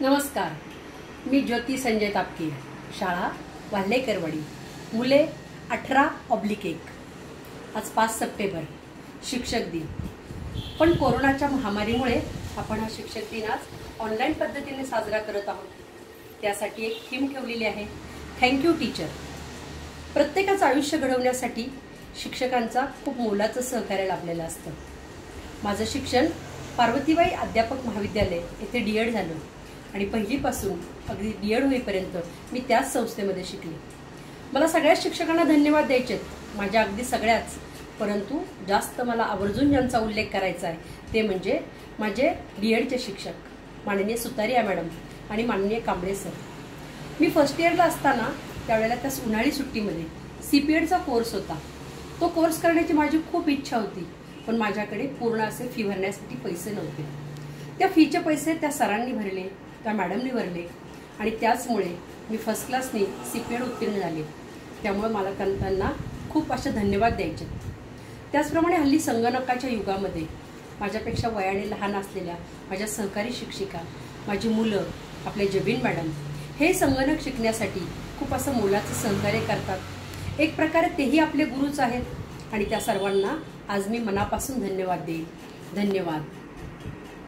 नमस्कार, मी ज्योती संजय तापकीर, शाळा वाल्हेकरवाडी, मुले 18/1. आज 5 सप्टेंबर शिक्षक दिन. पण कोरोनाच्या महामारीमुळे आपण हा शिक्षक दिन आज ऑनलाईन पद्धतीने साजरा करत आहोत. त्यासाठी एक थीम ठेवलेली आहे, थँक्यू टीचर. प्रत्येकाचं आयुष्य घडवण्यासाठी शिक्षकांचा खूप मोलाचं सहकार्य लाभलेलं असतं. माझं शिक्षण पार्वतीबाई अध्यापक महाविद्यालय येथे डी.एड. झालं आणि पहिलीपासून अगदी डी.एड. होईपर्यंत मी त्याच संस्थेमध्ये शिकले. मला सगळ्याच शिक्षकांना धन्यवाद द्यायचे, माझ्या अगदी सगळ्याच. परंतु जास्त मला आवर्जून ज्यांचा उल्लेख करायचा आहे ते म्हणजे माझे डी.एड.चे शिक्षक माननीय सुतारिया मॅडम आणि माननीय कांबळे सर. मी फर्स्ट इयरला असताना त्यावेळेला त्या उन्हाळी सुट्टीमध्ये CPEDचा कोर्स होता. तो कोर्स करण्याची माझी खूप इच्छा होती, पण माझ्याकडे पूर्ण असे फी भरण्यासाठी पैसे नव्हते. त्या फीचे पैसे त्या सरांनी भरले, त्या मॅडमनी भरले आणि त्याचमुळे मी फर्स्ट क्लासने CPED उत्तीर्ण झाले. त्यामुळे मला त्यांना खूप असे धन्यवाद द्यायचे. त्याचप्रमाणे हल्ली संगणकाच्या युगामध्ये माझ्यापेक्षा वयाने लहान असलेल्या माझ्या सहकारी शिक्षिका, माझी मुलं, आपले जबीन मॅडम हे संगणक शिकण्यासाठी खूप असं मोलाचं सहकार्य करतात. एक प्रकारे तेही आपले गुरुच आहेत आणि त्या सर्वांना आज मी मनापासून धन्यवाद देईन. धन्यवाद.